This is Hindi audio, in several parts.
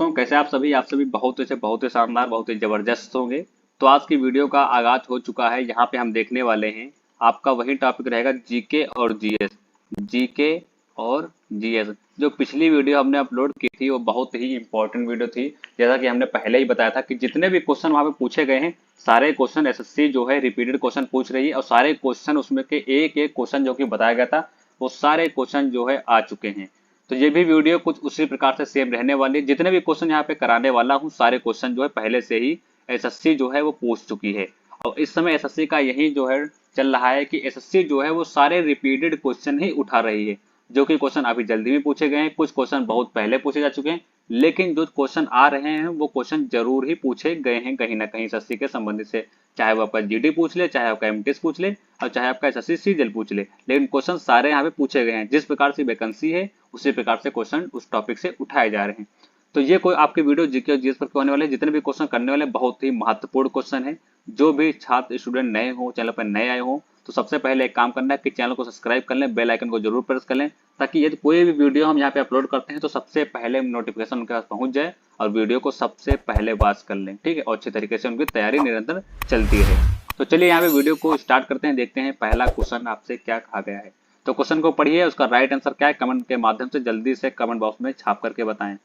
दोस्तों, कैसे आप सभी बहुत ही शानदार, बहुत ही जबरदस्त होंगे। तो आज की वीडियो का आगाज हो चुका है। यहाँ पे हम देखने वाले हैं, आपका वही टॉपिक रहेगा, जीके और जीएस। जीके और जीएस। जो पिछली वीडियो हमने अपलोड की थी वो बहुत ही इंपॉर्टेंट वीडियो थी। जैसा कि हमने पहले ही बताया था कि जितने भी क्वेश्चन वहाँ पे पूछे गए हैं, सारे क्वेश्चन एसएससी जो है रिपीटेड क्वेश्चन पूछ रही है, और सारे क्वेश्चन उसमें के एक एक क्वेश्चन जो कि बताया गया था, वो सारे क्वेश्चन जो है आ चुके हैं। तो ये भी वीडियो कुछ उसी प्रकार से सेम रहने वाली है। जितने भी क्वेश्चन यहाँ पे कराने वाला हूँ, सारे क्वेश्चन जो है पहले से ही एसएससी जो है वो पूछ चुकी है। और इस समय एसएससी का यही जो है चल रहा है कि एसएससी जो है वो सारे रिपीटेड क्वेश्चन ही उठा रही है। जो कि क्वेश्चन अभी जल्दी में पूछे गए हैं, कुछ क्वेश्चन बहुत पहले पूछे जा चुके हैं, लेकिन जो क्वेश्चन आ रहे हैं वो क्वेश्चन जरूर ही पूछे गए हैं कहीं ना कहीं एसएससी के संबंधित से। चाहे वो आपका जीडी पूछ ले, चाहे आपका एमटीएस पूछ ले, और चाहे आपका एसएससी सीजीएल पूछ ले, लेकिन क्वेश्चन सारे यहाँ पे पूछे गए हैं। जिस प्रकार से वैकेंसी है उसी प्रकार से क्वेश्चन उस टॉपिक से उठाए जा रहे हैं। तो ये कोई आपकी वीडियो जीके और जीएस पर होने वाले, जितने भी क्वेश्चन करने वाले बहुत ही महत्वपूर्ण क्वेश्चन है। जो भी छात्र स्टूडेंट नए हो, चैनल पर नए आए हो, तो सबसे पहले एक काम करना है कि चैनल को सब्सक्राइब कर लें, बेल आइकन को जरूर प्रेस कर लें, ताकि यदि कोई भी वीडियो हम यहाँ पे अपलोड करते हैं तो सबसे पहले नोटिफिकेशन उनके पास पहुंच जाए और वीडियो को सबसे पहले वॉच कर लें। ठीक है, और अच्छे तरीके से उनकी तैयारी निरंतर चलती रहे। तो चलिए यहाँ पे वीडियो को स्टार्ट करते हैं, देखते हैं पहला क्वेश्चन आपसे क्या कहा गया है। तो क्वेश्चन को पढ़िए, उसका राइट आंसर क्या है कमेंट के माध्यम से जल्दी से कमेंट बॉक्स में छाप करके बताएं,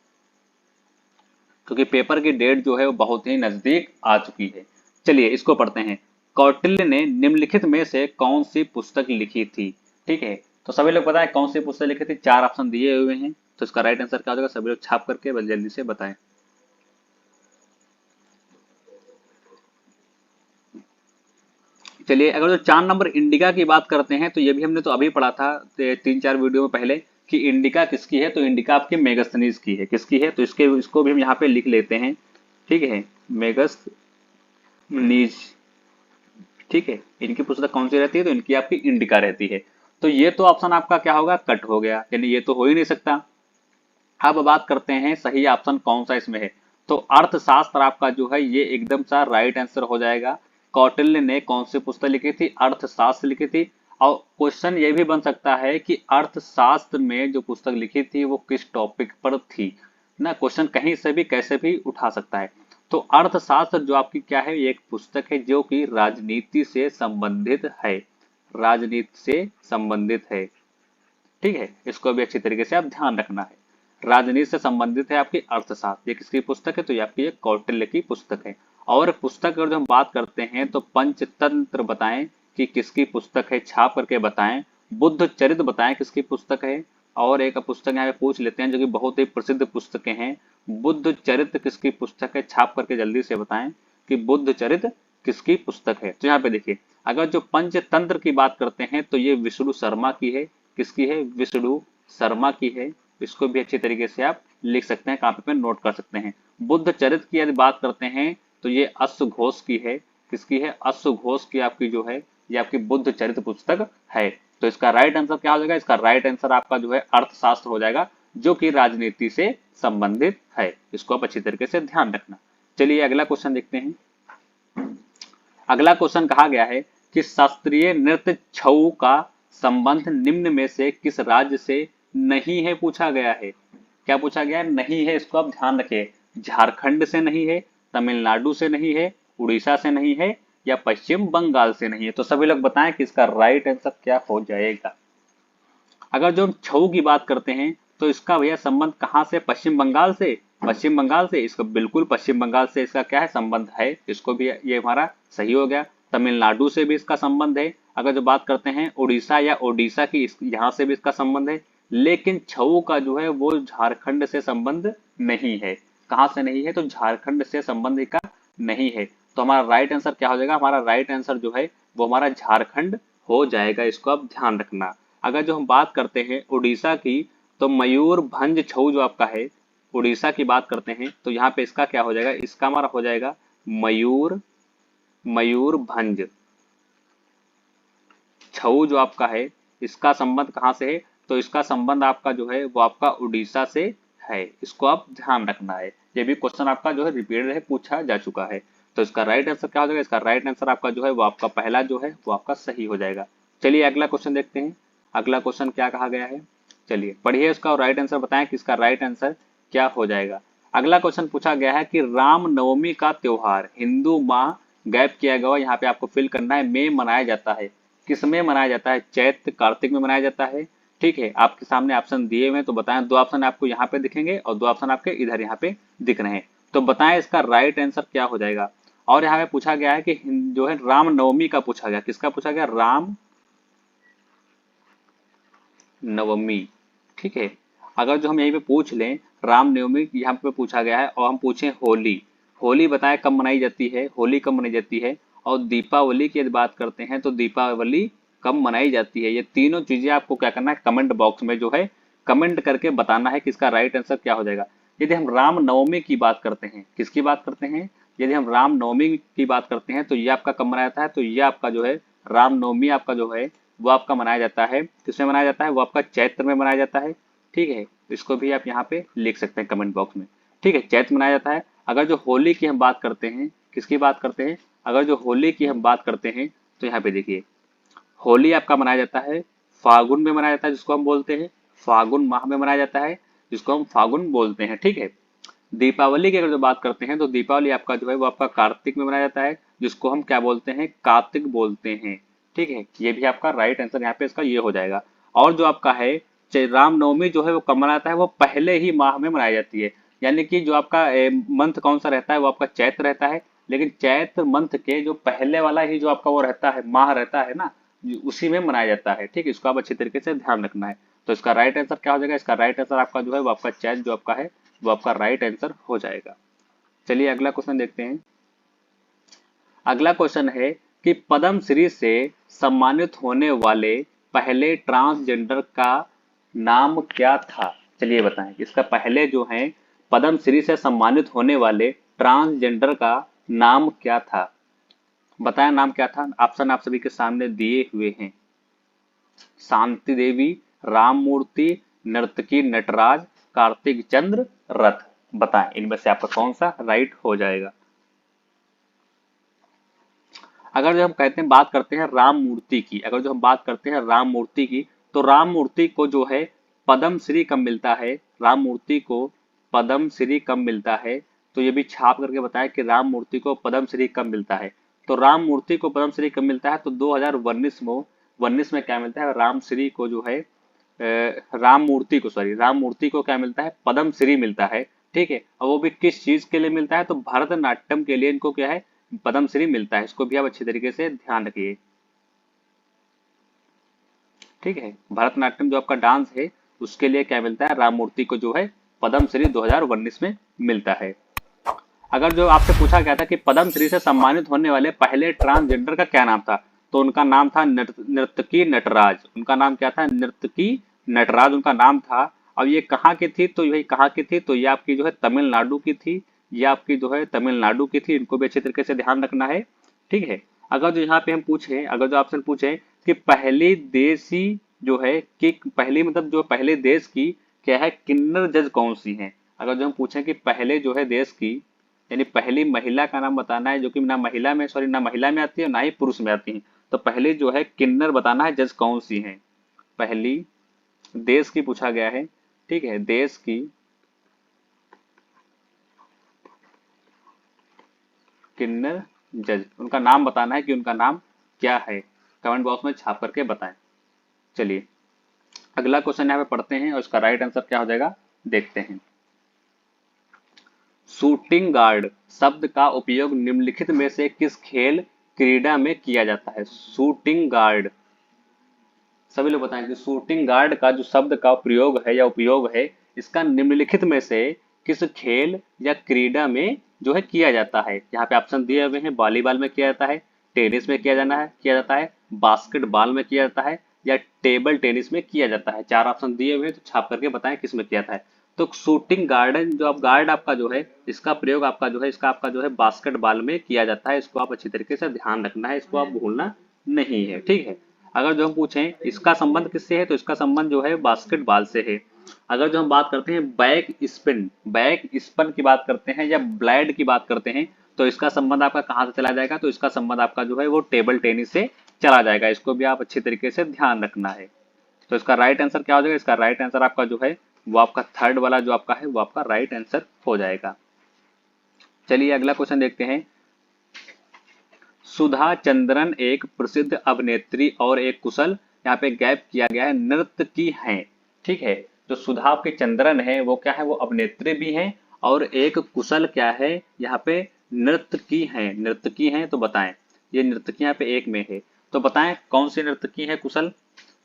क्योंकि पेपर की डेट जो है वो बहुत ही नजदीक आ चुकी है। चलिए इसको पढ़ते हैं। कौटिल्य ने निम्नलिखित में से कौन सी पुस्तक लिखी थी? ठीक है, तो सभी लोग बताएं कौन सी पुस्तक लिखी थी। चार ऑप्शन दिए हुए हैं, तो इसका राइट आंसर क्या हो जाएगा, सभी लोग छाप करके बस जल्दी से बताएं। चलिए, अगर जो 4 नंबर इंडिका की बात करते हैं, तो ये भी हमने तो अभी पढ़ा था 3-4 वीडियो में पहले कि इंडिका किसकी है। तो इंडिका आपकी मेगास्थनीज की है। किसकी है? तो इसको भी हम यहाँ पे लिख लेते हैं। ठीक है, मेगास्थनीज। ठीक है, इनकी पुस्तक कौन सी रहती है? तो इनकी आपकी इंडिका रहती है। तो ये तो ऑप्शन आपका क्या होगा, कट हो गया, यानी ये तो हो ही नहीं सकता। अब बात करते हैं सही ऑप्शन कौन सा इसमें है। तो अर्थशास्त्र आपका जो है ये एकदम सा राइट आंसर हो जाएगा। कौटिल्य ने कौन सी पुस्तक लिखी थी? अर्थशास्त्र लिखी थी। और क्वेश्चन ये भी बन सकता है कि अर्थशास्त्र में जो पुस्तक लिखी थी वो किस टॉपिक पर थी ना। क्वेश्चन कहीं से भी कैसे भी उठा सकता है। तो अर्थशास्त्र जो आपकी क्या है, ये एक पुस्तक है जो कि राजनीति से संबंधित है। राजनीति से संबंधित है। ठीक है, इसको भी अच्छी तरीके से आप ध्यान रखना है। राजनीति से संबंधित है आपकी अर्थशास्त्र। ये किसकी पुस्तक है? तो ये आपकी ये कौटिल्य की पुस्तक है। और पुस्तक अगर जो हम बात करते हैं तो पंचतंत्र बताएं कि किसकी पुस्तक है, छाप करके बताएं। बुद्ध चरित्र बताएं किसकी पुस्तक है। और एक पुस्तक यहाँ पे पूछ लेते हैं जो कि बहुत ही प्रसिद्ध पुस्तकें हैं। बुद्ध चरित्र किसकी पुस्तक है, छाप करके जल्दी से बताएं कि बुद्ध चरित्र किसकी पुस्तक है। तो यहाँ पे देखिए, अगर जो पंचतंत्र की बात करते हैं तो ये विष्णु शर्मा की है। किसकी है? विष्णु शर्मा की है। इसको भी अच्छी तरीके से आप लिख सकते हैं, कॉपी पे नोट कर सकते हैं। बुद्ध चरित्र की यदि बात करते हैं तो ये अश्व घोष की है। किसकी है? अश्व घोष की आपकी जो है ये आपकी बुद्ध चरित्र पुस्तक है। तो इसका राइट आंसर क्या हो जाएगा? इसका राइट आंसर आपका जो है अर्थशास्त्र हो जाएगा, जो कि राजनीति से संबंधित है। इसको आप अच्छी तरीके से ध्यान रखना। चलिए अगला क्वेश्चन देखते हैं। अगला क्वेश्चन कहा गया है कि शास्त्रीय नृत्य छऊ का संबंध निम्न में से किस राज्य से नहीं है, पूछा गया है। क्या पूछा गया है? नहीं है। इसको आप ध्यान रखिए। झारखंड से नहीं है, तमिलनाडु से नहीं है, उड़ीसा से नहीं है, या पश्चिम बंगाल से नहीं है। तो सभी लोग बताएं कि इसका राइट आंसर क्या हो जाएगा। अगर जो हम छऊ की बात करते हैं तो इसका भैया संबंध कहाँ से? पश्चिम बंगाल से। पश्चिम बंगाल से, इसका बिल्कुल पश्चिम बंगाल से इसका क्या है, संबंध है। इसको भी ये हमारा सही हो गया। तमिलनाडु से भी इसका संबंध है। अगर जो बात करते हैं उड़ीसा या ओडिशा की, यहाँ से भी इसका संबंध है। लेकिन छऊ का जो है वो झारखंड से संबंध नहीं है। कहाँ से नहीं है? तो झारखंड से संबंध का नहीं है। तो हमारा राइट आंसर क्या हो जाएगा? हमारा राइट आंसर जो है वो हमारा झारखंड हो जाएगा। इसको आप ध्यान रखना। अगर जो हम बात करते हैं उड़ीसा की, तो मयूरभंज छऊ जो आपका है, उड़ीसा की बात करते हैं तो यहाँ पे इसका क्या हो जाएगा? इसका हमारा हो जाएगा मयूरभंज छऊ जो आपका है, इसका संबंध कहाँ से है? तो इसका संबंध आपका जो है वो आपका उड़ीसा से है। इसको आप ध्यान रखना है। ये भी क्वेश्चन आपका जो है रिपीटेड है, पूछा जा चुका है। तो इसका राइट आंसर क्या हो जाएगा? इसका राइट आंसर आपका जो है वो आपका पहला जो है वो आपका सही हो जाएगा। चलिए अगला क्वेश्चन देखते हैं। अगला क्वेश्चन क्या कहा गया है, चलिए पढ़िए उसका और राइट आंसर बताएं कि इसका राइट आंसर क्या हो जाएगा। अगला क्वेश्चन पूछा गया है कि रामनवमी का त्योहार हिंदू माह गैप किया गया, यहाँ पे आपको फिल करना है में मनाया जाता है। किस में मनाया जाता है? चैत्र कार्तिक में मनाया जाता है। ठीक है, आपके सामने ऑप्शन दिए हुए हैं तो बताएं। दो ऑप्शन आपको यहाँ पे दिखेंगे और दो ऑप्शन आपके इधर यहाँ पे दिख रहे हैं, तो बताएं इसका राइट आंसर क्या हो जाएगा। और यहाँ पे पूछा गया है कि जो है रामनवमी का पूछा गया, किसका पूछा गया? राम नवमी। ठीक है, अगर जो हम यहीं पे पूछ लें रामनवमी यहाँ पे पूछा गया है और हम पूछें होली, होली बताएं कब मनाई जाती है? होली कब मनाई जाती है? और दीपावली की यदि बात करते हैं तो दीपावली कब मनाई जाती है? ये तीनों चीजें आपको क्या करना है, कमेंट बॉक्स में जो है कमेंट करके बताना है कि इसका राइट आंसर क्या हो जाएगा। यदि हम रामनवमी की बात करते हैं, किसकी बात करते हैं? यदि हम रामनवमी की बात करते हैं तो ये आपका कब मनाया जाता है? तो ये आपका जो है रामनवमी आपका जो है वो आपका मनाया जाता है, किसमें मनाया जाता है? वो आपका चैत्र में मनाया जाता है। ठीक है, इसको भी आप यहाँ पे लिख सकते हैं कमेंट बॉक्स में। ठीक है, चैत्र मनाया जाता है। अगर जो होली की हम बात करते हैं, किसकी बात करते हैं? अगर जो होली की हम बात करते हैं तो यहाँ पे देखिए होली आपका मनाया जाता है फागुन में मनाया जाता है, जिसको हम बोलते हैं फागुन माह में मनाया जाता है, जिसको हम फागुन बोलते हैं। ठीक है, दीपावली की अगर जो बात करते हैं तो दीपावली आपका जो है वो आपका कार्तिक में मनाया जाता है, जिसको हम क्या बोलते हैं? कार्तिक बोलते हैं। ठीक है, ये भी आपका राइट आंसर यहाँ पे इसका ये हो जाएगा। और जो आपका है रामनवमी जो है वो कब मनाता है? वो पहले ही माह में मनाई जाती है, यानी कि जो आपका मंथ कौन सा रहता है? वो आपका चैत्र रहता है, लेकिन चैत्र मंथ के जो पहले वाला ही जो आपका वो रहता है माह रहता है ना, उसी में मनाया जाता है। ठीक है, इसको आप अच्छी तरीके से ध्यान रखना है। तो इसका राइट आंसर क्या हो जाएगा? इसका राइट आंसर आपका जो है वो आपका चैत्र जो आपका है वो आपका राइट आंसर हो जाएगा। चलिए अगला क्वेश्चन देखते हैं। अगला क्वेश्चन है कि पद्म श्री से सम्मानित होने वाले पहले ट्रांसजेंडर का नाम क्या था? चलिए बताएं, इसका पहले जो है पद्म श्री से सम्मानित होने वाले ट्रांसजेंडर का नाम क्या था? बताया नाम क्या था? ऑप्शन आप सभी के सामने दिए हुए हैं। शांति देवी, राम मूर्ति, नर्तकी नटराज, कार्तिक चंद्र, रथ। बताएं इनमें से आपका कौन सा राइट हो जाएगा। अगर जो हम कहते हैं बात करते हैं राम मूर्ति की, अगर जो हम बात करते हैं राम मूर्ति की, तो राम मूर्ति को जो है पद्म श्री कब मिलता है? राम मूर्ति को पद्म श्री कब मिलता है? तो ये भी छाप करके बताएं कि राम मूर्ति को पद्म श्री कब मिलता है। तो राम मूर्ति को पद्म श्री कब मिलता है? तो 2019 में क्या मिलता है? राम श्री को जो है राम मूर्ति को क्या मिलता है? पद्म श्री मिलता है। ठीक है, और वो भी किस चीज के लिए मिलता है? तो भरतनाट्यम के लिए इनको क्या है पद्म श्री मिलता है। इसको भी आप अच्छी तरीके से ध्यान रखिए। ठीक है, भरतनाट्यम जो आपका डांस है उसके लिए क्या मिलता है? राम मूर्ति को जो है पद्म श्री 2019 में मिलता है। अगर जो आपसे पूछा गया था कि पद्म श्री से सम्मानित होने वाले पहले ट्रांसजेंडर का क्या नाम था, तो उनका नाम था नर्तकी नटराज। उनका नाम क्या था? नर्तकी नटराज उनका नाम था। अब ये कहाँ की थी? तो यही कहाँ की थी? तो ये आपकी जो है तमिलनाडु की थी। ये आपकी जो है तमिलनाडु की थी। इनको भी अच्छे तरीके से ध्यान रखना है। ठीक है, अगर जो यहाँ पे हम पूछे, अगर जो आपसे पूछे कि पहली देशी जो है कि पहली मतलब जो पहले देश की क्या है किन्नर जज कौन सी है? अगर जो हम पूछें कि पहले जो है देश की यानी पहली महिला का नाम बताना है, जो कि ना महिला में ना महिला में आती है ना ही पुरुष में आती है, तो पहले जो है किन्नर बताना है जज कौन सी है। पहली देश की पूछा गया है। ठीक है, देश की किन्नर जज, उनका नाम बताना है कि उनका नाम क्या है। कमेंट बॉक्स में छाप करके बताएं। चलिए अगला क्वेश्चन यहाँ पे पढ़ते हैं और इसका राइट आंसर क्या हो जाएगा देखते हैं। शूटिंग गार्ड शब्द का उपयोग निम्नलिखित में से किस खेल क्रीड़ा में किया जाता है? शूटिंग गार्ड, सभी लोग बताएं कि शूटिंग गार्ड का जो शब्द का प्रयोग है या उपयोग है इसका निम्नलिखित में से किस खेल या क्रीड़ा में जो है किया जाता है? यहाँ पे ऑप्शन दिए हुए हैं। वॉलीबॉल में किया जाता है, टेनिस में किया जाता है, बास्केटबॉल में किया जाता है, या टेबल टेनिस में किया जाता है। चार ऑप्शन दिए हुए हैं, तो छाप करके बताएं किस में किया जाता है। तो शूटिंग गार्डन जो आप गार्ड आपका जो है इसका प्रयोग आपका जो है इसका आपका जो है बास्केटबॉल में किया जाता है। इसको आप अच्छी तरीके से ध्यान रखना है, इसको आप भूलना नहीं है। ठीक है, अगर जो हम पूछें इसका संबंध किससे है, तो इसका संबंध जो है बास्केटबॉल से है। अगर जो हम बात करते हैं बैक स्पिन की बात करते हैं या ब्लाइंड की बात करते हैं, तो इसका संबंध आपका कहाँ से चला जाएगा? तो इसका संबंध आपका जो है वो टेबल टेनिस से चला जाएगा। इसको भी आप अच्छी तरीके से ध्यान रखना है। तो इसका राइट आंसर क्या हो जाएगा? इसका राइट आंसर आपका जो है वो आपका थर्ड वाला जो आपका है वो आपका राइट आंसर हो जाएगा। चलिए अगला क्वेश्चन देखते हैं। सुधा चंद्रन एक प्रसिद्ध अभिनेत्री और एक कुशल, यहाँ पे गैप किया गया है, नर्तकी हैं। ठीक है, जो सुधा के चंद्रन है वो क्या है, वो अभिनेत्री भी हैं और एक कुशल क्या है, यहाँ पे नर्तकी हैं। नर्तकी हैं तो बताएं, ये नर्तकी यहाँ पे एक में है, तो बताएं कौन सी नर्तकी है कुशल।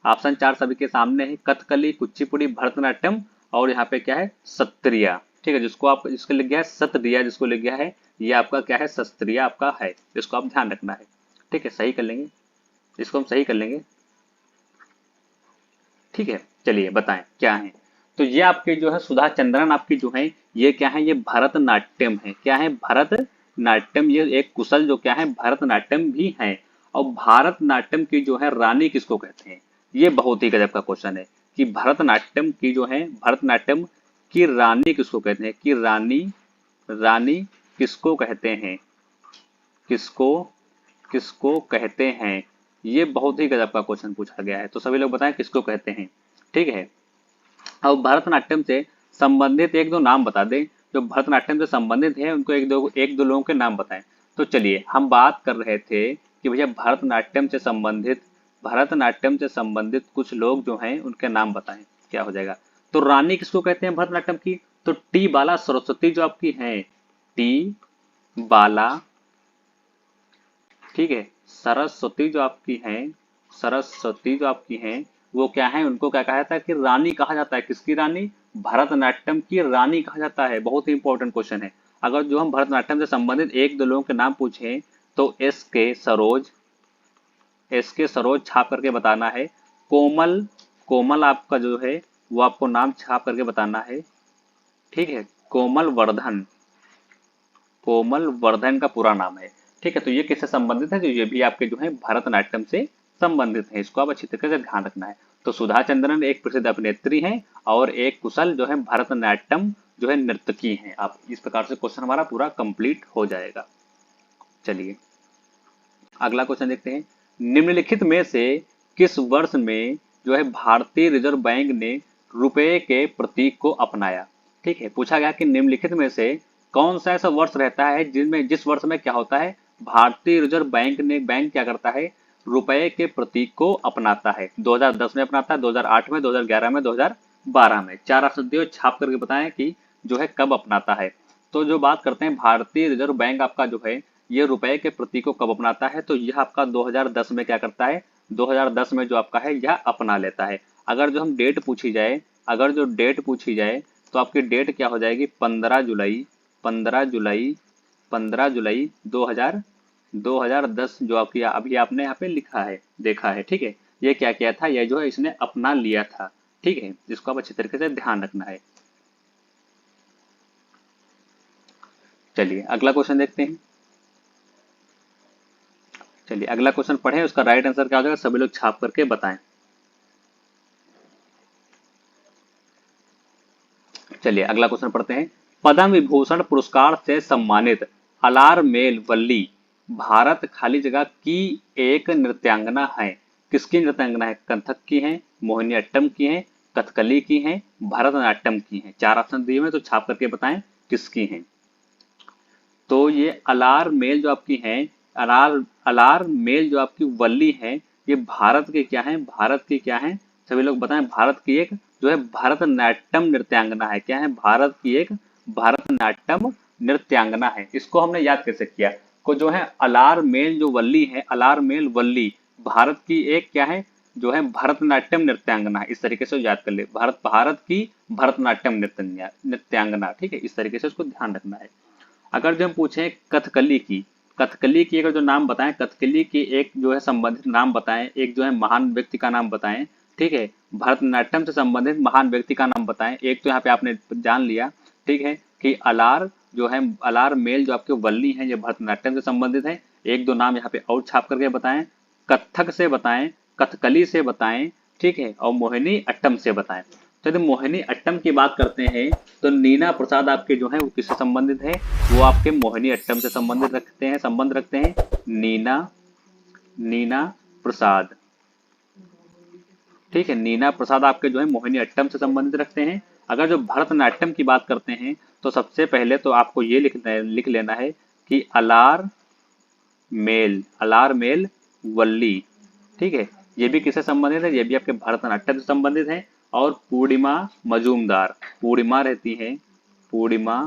ऑप्शन 4 सभी के सामने है, कथकली, कुचिपुड़ी, भरतनाट्यम और यहाँ पे क्या है, सत्रिया। ठीक है, जिसको आप जिसको लिख गया है सत्रिया, जिसको लिख गया है ये आपका क्या है, शस्त्रिया आपका है, इसको आप ध्यान रखना है। ठीक है, सही कर लेंगे, इसको हम सही कर लेंगे। ठीक है, चलिए बताएं क्या है। तो ये आपके जो है सुधा चंद्रन आपकी जो है ये क्या है, ये भरतनाट्यम है। क्या है, भरतनाट्यम। ये एक कुशल जो क्या है भरतनाट्यम भी है। और भारतनाट्यम की जो है रानी किसको कहते हैं, ये बहुत ही गजब का क्वेश्चन है कि भरतनाट्यम की जो है भरतनाट्यम की रानी किसको कहते हैं, कि रानी रानी किसको कहते हैं, किसको किसको कहते हैं। ये बहुत ही गजब का क्वेश्चन पूछा गया है, तो सभी लोग बताएं किसको कहते हैं। ठीक है, अब भरतनाट्यम से संबंधित एक दो नाम बता दें, जो भरतनाट्यम से संबंधित है उनको एक दो लोगों के नाम बताएं। तो चलिए हम बात कर रहे थे कि भैया भरतनाट्यम से संबंधित कुछ लोग जो हैं उनके नाम बताएं, क्या हो जाएगा। तो रानी किसको कहते हैं भरतनाट्यम की, तो टी बाला सरस्वती जो आपकी हैं, टी बाला। ठीक है, सरस्वती जो आपकी हैं, सरस्वती जो आपकी हैं वो क्या है, उनको क्या कहा जाता है कि रानी कहा जाता है। किसकी रानी, भरतनाट्यम की रानी कहा जाता है। बहुत ही इंपॉर्टेंट क्वेश्चन है। अगर जो हम भरतनाट्यम से संबंधित एक दो लोगों के नाम पूछें तो एस के सरोज छाप करके बताना है। कोमल, कोमल आपका जो है वो आपको नाम छाप करके बताना है। ठीक है, कोमल वर्धन, कोमल वर्धन का पूरा नाम है। ठीक है, तो ये किससे संबंधित है, तो ये भी आपके जो है भरतनाट्यम से संबंधित है, इसको आप अच्छी तरीके से ध्यान रखना है। तो सुधा चंद्रन एक प्रसिद्ध अभिनेत्री हैं और एक कुशल जो है भरतनाट्यम जो है नर्तकी हैं। आप इस प्रकार से क्वेश्चन हमारा पूरा कंप्लीट हो जाएगा। चलिए अगला क्वेश्चन देखते हैं। निम्नलिखित में से किस वर्ष में जो है भारतीय रिजर्व बैंक ने रुपए के प्रतीक को अपनाया। ठीक है, पूछा गया कि निम्नलिखित में से कौन सा ऐसा वर्ष रहता है जिस वर्ष में क्या होता है, भारतीय रिजर्व बैंक क्या करता है, रुपए के प्रतीक को अपनाता है। 2010 में अपनाता है, 2008 में, 2011 में, 2012 में। 4 ऑप्शन दिए, छाप करके बताएं कि जो है कब अपनाता है। तो जो बात करते हैं भारतीय रिजर्व बैंक आपका जो है ये रुपए के प्रतीक को कब अपनाता है, तो यह आपका 2010 में क्या करता है, 2010 में जो आपका है यह अपना लेता है। अगर जो हम डेट पूछी जाए, अगर जो डेट पूछी जाए तो आपकी डेट क्या हो जाएगी, 15 जुलाई 15 जुलाई 15 जुलाई 2010 जो आपकी अभी आपने यहाँ पे लिखा है, देखा है। ठीक है, ये क्या किया था, यह जो है इसने अपना लिया था। ठीक है, जिसको आप अच्छी तरीके से ध्यान रखना है। चलिए अगला क्वेश्चन देखते हैं। चलिए अगला क्वेश्चन पढ़ें, उसका राइट आंसर क्या हो जाएगा, सभी लोग छाप करके बताएं। चलिए अगला क्वेश्चन पढ़ते हैं। पद्म विभूषण पुरस्कार से सम्मानित अलारमेल वल्ली भारत खाली जगह की एक नृत्यांगना है। किसकी नृत्यांगना है, कथक की है, मोहिनीअट्टम की है, कथकली की है, भरतनाट्यम की है। 4 ऑप्शन दिए हुए, तो छाप करके बताएं किसकी है। तो ये अलार मेल जो आपकी है, अलार मेल जो आपकी वल्ली है, ये भारत के क्या है, भारत की क्या है, सभी लोग बताएं। भारत की एक जो है भरतनाट्यम नृत्यांगना है। क्या है, भारत की एक भरतनाट्यम नृत्यांगना है। इसको हमने याद कैसे किया, को जो है अलार मेल जो वल्ली है, अलार मेल वल्ली भारत की एक क्या है, जो है भरतनाट्यम नृत्यांगना है। इस तरीके से याद कर ले, भारत की भरतनाट्यम नृत्यांगना। ठीक है, इस तरीके से उसको ध्यान रखना है। अगर जो हम पूछें कथकली की, कथकली की अगर जो नाम बताएं, कथकली की एक जो है संबंधित नाम बताएं, एक जो है महान व्यक्ति का नाम बताएं। ठीक है, भरतनाट्यम से संबंधित महान व्यक्ति का नाम बताएं। एक तो यहाँ पे आपने जान लिया, ठीक है, कि अलार जो है अलार मेल जो आपके वल्ली हैं ये भरतनाट्यम से संबंधित है। एक दो नाम यहाँ पे और छाप करके बताएं, कथक से बताएं, कथकली से बताएं, ठीक है, और मोहिनी अट्टम से बताएं। तो यदि मोहिनी अट्टम की बात करते हैं तो नीना प्रसाद आपके जो है वो किससे संबंधित है, वो आपके मोहिनी अट्टम से संबंध रखते हैं। नीना नीना प्रसाद। ठीक है, नीना प्रसाद आपके जो है मोहिनी अट्टम से संबंधित रखते हैं। अगर जो भरतनाट्यम की बात करते हैं तो सबसे पहले तो आपको ये लिख लेना है कि अलार मेल वल्ली, ठीक है। ये भी किससे संबंधित है, ये भी आपके भरतनाट्यम से संबंधित है। और पूर्णिमा मजूमदार, पूर्णिमा रहती है, पूर्णिमा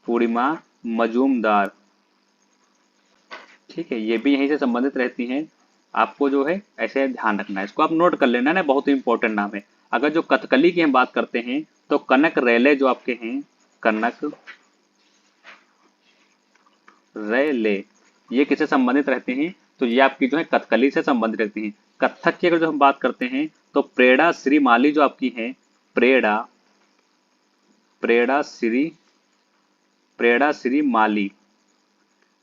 पूर्णिमा मजूमदार, ठीक है, ये भी यहीं से संबंधित रहती हैं। आपको जो है ऐसे ध्यान रखना है, इसको आप नोट कर लेना ना, बहुत इंपॉर्टेंट नाम है। अगर जो कथकली की हम बात करते हैं तो कनक रेले जो आपके हैं, कनक रेले, ये किससे संबंधित रहते हैं, तो ये आपकी जो है कथकली से संबंधित रहती हैं। कथक की अगर जो हम बात करते हैं तो प्रेड़ा श्री माली जो आपकी है, प्रेड़ा प्रेड़ा श्री प्रेड़ा श्री माली,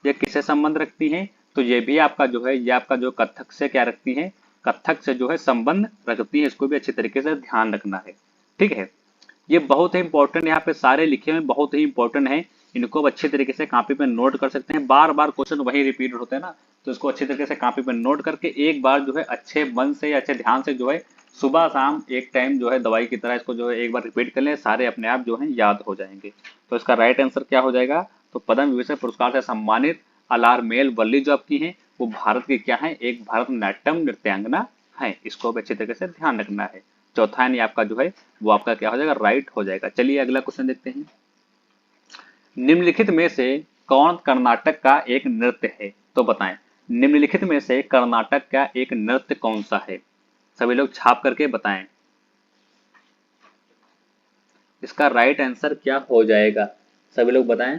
ये किससे संबंध रखती हैं, तो ये भी आपका जो है, ये आपका जो कथक से क्या रखती हैं, कथक से जो है संबंध रखती है। इसको भी अच्छी तरीके से ध्यान रखना है, ठीक है। ये बहुत ही इंपॉर्टेंट, यहाँ पे सारे लिखे हुए बहुत ही इंपॉर्टेंट है। इनको आप अच्छी तरीके से कॉपी पे नोट कर सकते हैं। बार बार क्वेश्चन वही रिपीट होते हैं ना, तो इसको अच्छी तरीके से कॉपी पे नोट करके एक बार जो है अच्छे मन से या अच्छे ध्यान से जो है सुबह शाम एक टाइम जो है दवाई की तरह इसको जो है एक बार रिपीट कर लें, सारे अपने आप जो है याद हो जाएंगे। तो इसका राइट आंसर क्या हो जाएगा, तो पद्म विभूषण पुरस्कार से सम्मानित अलारमेल वल्ली जो आपकी है वो भारत की क्या है, एक भरतनाट्यम नृत्यांगना है। इसको भी अच्छी तरीके से ध्यान रखना है। चौथा यानी आपका जो है वो आपका क्या हो जाएगा, राइट हो जाएगा। चलिए अगला क्वेश्चन देखते हैं। निम्नलिखित में से कौन कर्नाटक का एक नृत्य है, तो बताएं निम्नलिखित में से कर्नाटक का एक नृत्य कौन सा है, सभी लोग छाप करके बताएं इसका राइट आंसर क्या हो जाएगा, सभी लोग बताएं।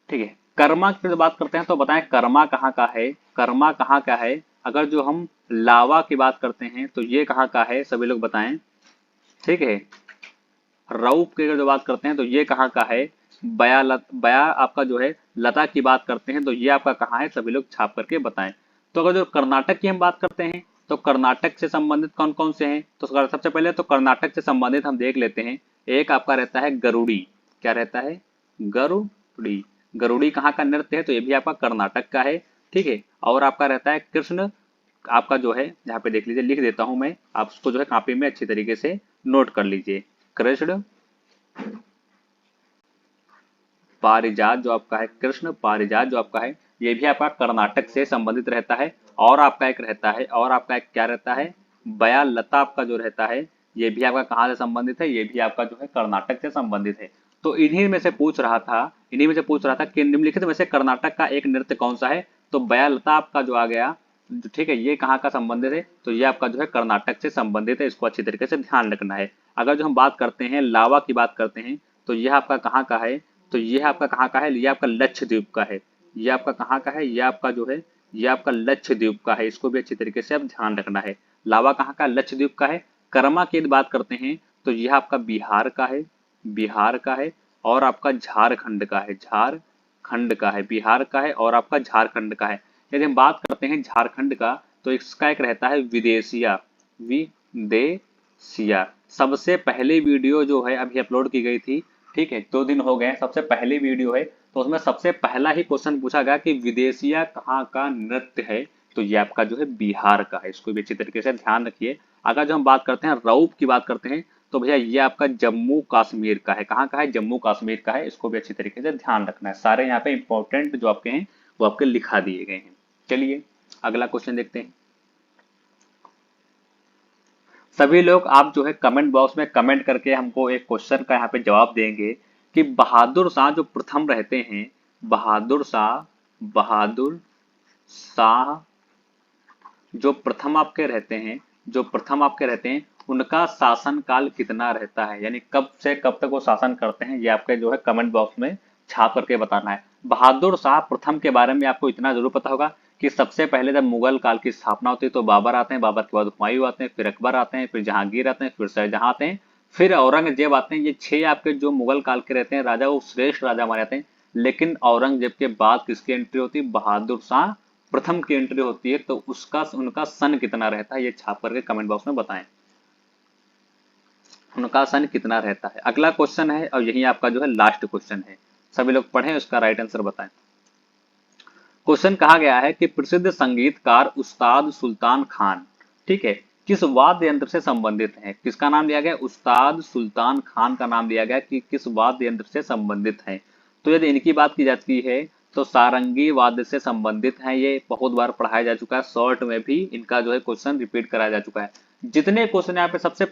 ठीक है, कर्मा की जो बात करते हैं तो बताएं कर्मा कहाँ का है, कर्मा कहाँ का है। अगर जो हम लावा की बात करते हैं तो ये कहाँ का है, सभी लोग बताएं। ठीक है, रऊफ की अगर जो बात करते हैं तो ये कहाँ का है। बया आपका जो है लता की बात करते हैं तो ये आपका कहाँ है, सभी लोग छाप करके बताएं। तो अगर जो कर्नाटक की हम बात करते हैं तो कर्नाटक से संबंधित कौन कौन से हैं, तो सबसे पहले तो कर्नाटक से संबंधित हम देख लेते हैं। एक आपका रहता है गरुड़ी, क्या रहता है, गरुड़ी। गरुड़ी कहाँ का नृत्य है, तो ये भी आपका कर्नाटक का है। ठीक है, और आपका रहता है कृष्ण, आपका जो है यहाँ पे देख लीजिए, लिख देता हूं मैं, आप उसको जो है कॉपी में अच्छी तरीके से नोट कर लीजिए। कृष्ण पारिजात जो आपका है, कृष्ण पारिजात जो आपका है, ये भी आपका कर्नाटक से संबंधित रहता है। और आपका एक रहता है, और आपका एक क्या रहता है, बया लता आपका जो रहता है, ये भी आपका कहाँ से संबंधित है, ये भी आपका जो है कर्नाटक से संबंधित है। तो इन्हीं में से पूछ रहा था, इन्हीं में से पूछ रहा था कि निम्नलिखित में से कर्नाटक का एक नृत्य कौन सा है, तो बया लता आपका जो आ गया, ठीक है, ये कहाँ का संबंधित है, तो ये आपका जो है कर्नाटक से संबंधित है। इसको अच्छी तरीके से ध्यान रखना है। अगर जो हम बात करते हैं लावा की बात करते हैं तो ये आपका कहाँ का है, तो ये आपका कहाँ का है, ये आपका लक्षद्वीप का है। ये आपका कहाँ का है, ये आपका जो है ये आपका लक्षद्वीप का है। इसको भी अच्छी तरीके से आप ध्यान रखना है। लावा कहाँ का, लक्षद्वीप का है। कर्मा की बात करते हैं तो यह आपका बिहार का है, बिहार का है। और आपका झारखंड का है, झारखंड का है, बिहार का है और आपका झारखंड का है। यदि हम बात करते हैं झारखंड का तो इसका एक रहता है विदेशिया, विदेशिया। सबसे पहली वीडियो जो है अभी अपलोड की गई थी, ठीक है, 2 दिन हो गए, सबसे पहली वीडियो है, तो उसमें सबसे पहला ही क्वेश्चन पूछा गया कि विदेशिया कहाँ का नृत्य है, तो ये आपका जो है बिहार का है। इसको भी अच्छी तरीके से ध्यान रखिए। अगर जो हम बात करते हैं रऊफ की बात करते हैं तो भैया ये आपका जम्मू कश्मीर का है। कहाँ का है, जम्मू कश्मीर का है। इसको भी अच्छी तरीके से ध्यान रखना है। सारे यहाँ पे इंपॉर्टेंट जो आपके हैं वो आपके लिखा दिए गए हैं। चलिए अगला क्वेश्चन देखते हैं। सभी लोग आप जो है कमेंट बॉक्स में कमेंट करके हमको एक क्वेश्चन का यहाँ पे जवाब देंगे कि बहादुर शाह जो प्रथम रहते हैं, बहादुर शाह जो प्रथम आपके रहते हैं, जो प्रथम आपके रहते हैं, उनका शासन काल कितना रहता है, यानी कब से कब तक वो शासन करते हैं, ये आपके जो है कमेंट बॉक्स में छाप करके बताना है। बहादुर शाह प्रथम के बारे में आपको इतना जरूर पता होगा कि सबसे पहले जब मुगल काल की स्थापना होती है तो बाबर आते हैं, बाबर के बाद हुमायूं आते हैं, फिर अकबर आते हैं, फिर जहांगीर आते हैं, फिर शाहजहां आते हैं, फिर औरंगजेब आते हैं। ये 6 आपके जो मुगल काल के रहते हैं राजा, वो श्रेष्ठ राजा माने जाते हैं। लेकिन औरंगजेब के बाद किसकी एंट्री होती है, बहादुर शाह प्रथम की एंट्री होती है। तो उसका उनका सन कितना रहता है, ये छाप करके कमेंट बॉक्स में बताएं, उनका सन कितना रहता है। अगला क्वेश्चन है और यही आपका जो है लास्ट क्वेश्चन है, सभी लोग पढ़ें, उसका राइट आंसर बताएं। क्वेश्चन कहा गया है कि प्रसिद्ध संगीतकार उस्ताद सुल्तान खान, ठीक है, किस वाद्य यंत्र से संबंधित है? किसका नाम लिया गया? उस्ताद सुल्तान खान का नाम लिया गया कि किस वाद्य यंत्र से संबंधित है। तो यदि इनकी बात की जाती है तो सारंगी वाद्य से संबंधित है। ये बहुत बार पढ़ाया जा चुका है, शॉर्ट में भी इनका जो है क्वेश्चन रिपीट कराया जा चुका है। जितने क्वेश्चन यहाँ पे सबसे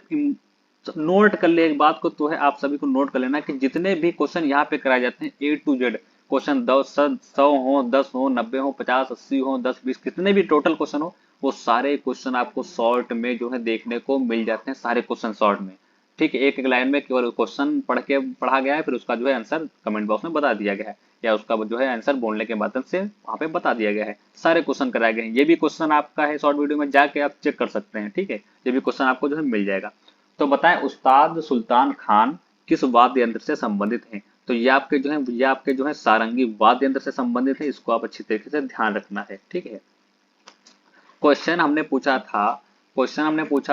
नोट कर ले एक बात को, तो है आप सभी को नोट कर लेना कि जितने भी क्वेश्चन यहाँ पे कराए जाते हैं A to Z क्वेश्चन, 100 हो, 10 हो, 90 हो, 50, 80 हो, 10, 20, कितने भी टोटल क्वेश्चन हो, वो सारे क्वेश्चन आपको शॉर्ट में जो है देखने को मिल जाते हैं, सारे क्वेश्चन शॉर्ट में। ठीक है, एक एक लाइन में केवल क्वेश्चन पढ़ा गया है, फिर उसका जो है आंसर कमेंट बॉक्स में बता दिया गया है, या उसका जो है आंसर बोलने के माध्यम से वहां पे बता दिया गया है। सारे क्वेश्चन कराए गए हैं। ये भी क्वेश्चन आपका है शॉर्ट वीडियो में, जाके आप चेक कर सकते हैं। ठीक है, ये भी क्वेश्चन आपको जो है मिल जाएगा। तो बताएं उस्ताद सुल्तान खान किस वाद्य यंत्र से संबंधित हैं? तो ये आपके जो है सारंगी वाद्य यंत्र से संबंधित है। इसको आप अच्छी तरीके से ध्यान रखना है। ठीक है, क्वेश्चन हमने पूछा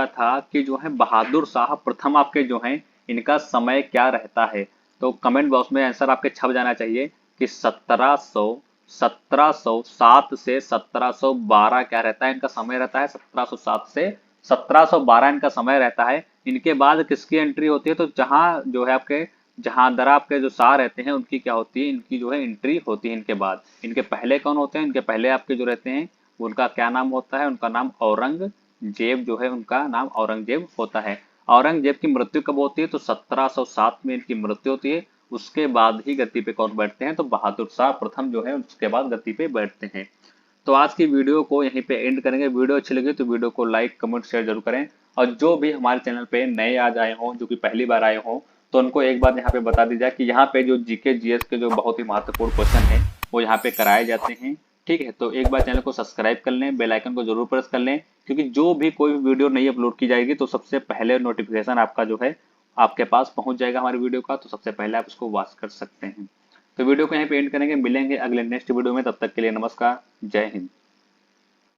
था कि जो है बहादुर शाह प्रथम आपके जो है इनका समय क्या रहता है? तो कमेंट बॉक्स में आंसर आपके छप जाना चाहिए कि 1707 से 1712 क्या रहता है इनका समय रहता है। 1707 से 1712 इनका समय रहता है। इनके बाद किसकी एंट्री होती है? तो जहां जो है आपके जहांदरा आपके जो शाह रहते हैं उनकी क्या होती है, इनकी जो है एंट्री होती है इनके बाद। इनके पहले कौन होते हैं? इनके पहले आपके जो रहते हैं उनका क्या नाम होता है? उनका नाम औरंगजेब जो है, उनका नाम औरंगजेब होता है। औरंगजेब की मृत्यु कब होती है? तो 1707 में इनकी मृत्यु होती है। उसके बाद ही गद्दी पे कौन बैठते हैं? तो बहादुर शाह प्रथम जो है उसके बाद गद्दी पे बैठते हैं। तो आज की वीडियो को यहीं पे एंड करेंगे। वीडियो अच्छी लगी तो वीडियो को लाइक कमेंट शेयर जरूर करें, और जो भी हमारे चैनल पे नए आज आए हों, जो कि पहली बार आए हों, तो उनको एक बार यहाँ पे बता दी जाए कि यहाँ पे जो जीके जीएस के जो बहुत ही महत्वपूर्ण क्वेश्चन है वो यहाँ पे कराए जाते हैं। ठीक है, तो एक बार चैनल को सब्सक्राइब कर लें, बेल आइकन को जरूर प्रेस कर लें, क्योंकि जो भी कोई वीडियो नई अपलोड की जाएगी तो सबसे पहले नोटिफिकेशन आपका जो है आपके पास पहुंच जाएगा हमारी वीडियो का, तो सबसे पहले आप उसको वॉच कर सकते हैं। तो वीडियो को यहीं पे एंड करेंगे, मिलेंगे अगले नेक्स्ट वीडियो में। तब तक के लिए नमस्कार, जय हिंद।